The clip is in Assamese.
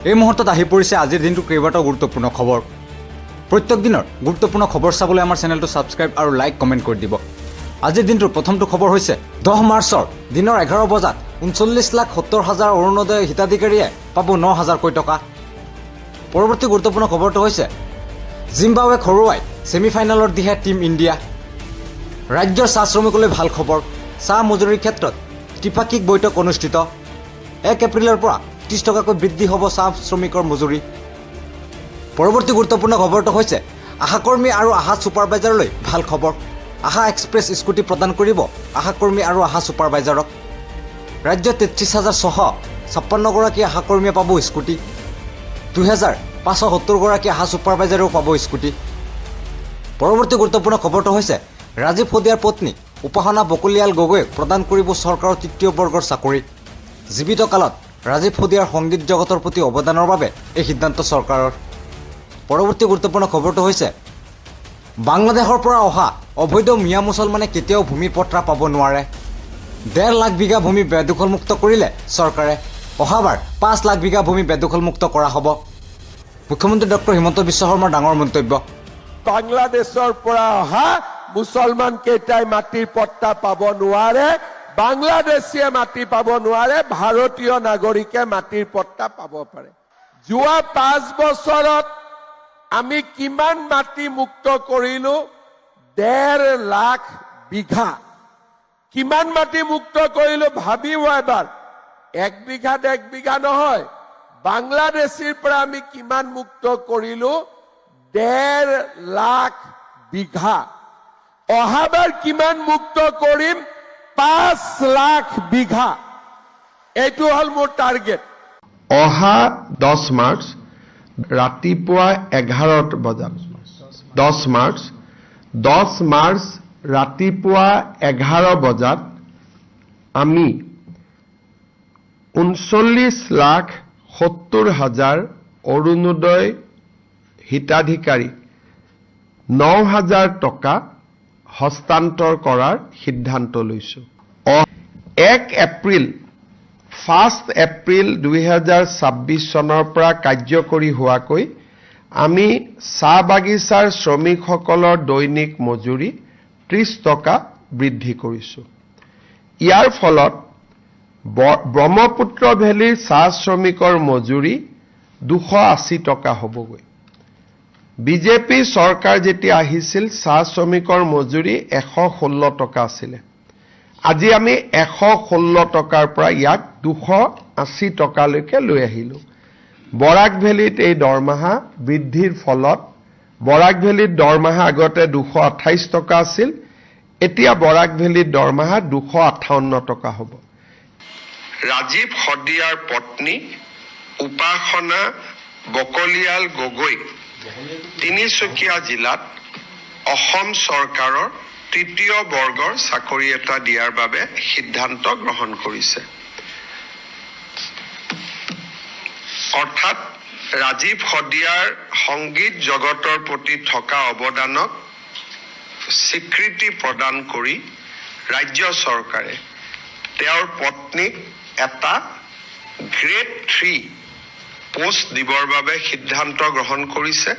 এই মুহূৰ্তত আহি পৰিছে আজিৰ দিনটো কেইবাটাও গুৰুত্বপূৰ্ণ খবৰ। প্ৰত্যেক দিনৰ গুৰুত্বপূৰ্ণ খবৰ চাবলৈ আমাৰ চেনেলটো ছাবস্ক্ৰাইব আৰু লাইক কমেণ্ট কৰি দিব। আজিৰ দিনটোৰ প্ৰথমটো খবৰ হৈছে 10 মাৰ্চৰ দিনৰ 11 বজাত 39,70,000 অৰুণোদয় হিতাধিকাৰীয়ে পাব 9,000 টকা। পৰৱৰ্তী গুৰুত্বপূৰ্ণ খবৰটো হৈছে জিম্বাবৱেক হৰুৱাই ছেমিফাইনেলত দিহে টীম ইণ্ডিয়া। ৰাজ্যৰ চাহ শ্ৰমিকলৈ ভাল খবৰ। চাহ মজুৰিৰ ক্ষেত্ৰত ত্ৰিপাক্ষিক বৈঠক অনুষ্ঠিত। 1 এপ্ৰিলৰ পৰা 30 টকাকৈ বৃদ্ধি হ'ব চাহ শ্ৰমিকৰ মজুৰি। পৰৱৰ্তী গুৰুত্বপূৰ্ণ খবৰটো হৈছে আশাকৰ্মী আৰু আশা ছুপাৰভাইজাৰলৈ ভাল খবৰ। আশা এক্সপ্ৰেছ স্কুটি প্ৰদান কৰিব আশাকৰ্মী আৰু আশা ছুপাৰভাইজাৰক। ৰাজ্যত 33,656 গৰাকী আশাকৰ্মীয়ে পাব স্কুটি। 2,570 গৰাকী আশা ছুপাৰভাইজাৰেও পাব স্কুটি। পৰৱৰ্তী গুৰুত্বপূৰ্ণ খবৰটো হৈছে ৰাজীৱ সদিয়াৰ পত্নী উপাসনা বকলিয়াল গগৈক প্ৰদান কৰিব চৰকাৰৰ তৃতীয় বৰ্গৰ চাকৰি। জীৱিত কালত ৰাজীৱ সদিয়াৰ সংগীত জগতৰ প্ৰতি অৱদানৰ বাবে এই সিদ্ধান্ত চৰকাৰৰ। পৰৱৰ্তী গুৰুত্বপূৰ্ণ খবৰটো হৈছে বাংলাদেশৰ পৰা অহা অবৈধ মিয়া মুছলমানে কেতিয়াও ভূমি পট্টা পাব নোৱাৰে। 1.5 লাখ বিঘা ভূমি বেদখলমুক্ত কৰিলে চৰকাৰে। অহাবাৰ 5 লাখ বিঘা ভূমি বেদখলমুক্ত কৰা হ'ব। মুখ্যমন্ত্ৰী ডক্টৰ হিমন্ত বিশ্ব শৰ্মাৰ ডাঙৰ মন্তব্য। বাংলাদেশৰ পৰা অহা মুছলমান কেইটাই মাটিৰ পট্টা পাব নোৱাৰে। বাংলাদেশীয়ে মাটি পাব নোৱাৰে, ভাৰতীয় নাগৰিকে মাটিৰ পট্টা পাব পাৰে। যোৱা 5 বছৰত আমি কিমান মাটি মুক্ত কৰিলো? 1.5 লাখ বিঘা। কিমান মাটি মুক্ত কৰিলো ভাবিব এবাৰ। 1 বিঘা 1 বিঘা নহয়, বাংলাদেশীৰ পৰা আমি কিমান মুক্ত কৰিলো? 1.5 লাখ বিঘা। অহাবাৰ কিমান মুক্ত কৰিম? 5 লাখ বিঘা। এইটো হল মোৰ টাৰ্গেট। অহা 10 মাৰ্চ ৰাতিপুৱা 11 বজাত 10 মাৰ্চ ৰাতিপুৱা 11 বজাত আমি 39,70,000 অৰুণোদয় হিতাধিকাৰী 9,000 টকা হস্তান্তৰ কৰাৰ সিদ্ধান্ত লৈছো। 1 এপ্ৰিল 2026 চনৰ পৰা কাৰ্যকৰী হোৱাকৈ আমি চাহ বাগিচাৰ শ্ৰমিকসকলৰ দৈনিক মজুৰি 30 টকা বৃদ্ধি কৰিছো। ইয়াৰ ফলত ব্ৰহ্মপুত্ৰ ভেলীৰ চাহ শ্ৰমিকৰ মজুৰি 280 টকা হ'বগৈ। বিজেপি চৰকাৰ যেতিয়া আহিছিল চাহ শ্ৰমিকৰ মজুৰি 116 টকা আছিলে। আজি আমি 116 টকাৰ পৰা ইয়াক 280 টকালৈকে লৈ আহিলো। বৰাক ভেলীত এই দৰমহা বৃদ্ধিৰ ফলত বৰাক ভেলীত দৰমহা আগতে 228 টকা আছিল, এতিয়া বৰাক ভেলীত দৰমহা 258 টকা হ'ব। ৰাজীৱ সদিয়াৰ পত্নী উপাসনা বকলিয়াল গগৈ তিনিচুকীয়া জিলাত অসম চৰকাৰৰ তৃতীয় বৰ্গৰ চাকৰি এটা দিয়াৰ বাবে সিদ্ধান্ত গ্ৰহণ কৰিছে। অৰ্থাৎ ৰাজীৱ সদিয়াৰ সংগীত জগতৰ প্ৰতি থকা অৱদানক স্বীকৃতি প্ৰদান কৰি ৰাজ্য চৰকাৰে তেওঁৰ পত্নীক এটা গ্ৰেড 3 পোষ্ট দিবৰ বাবে সিদ্ধান্ত গ্ৰহণ কৰিছে।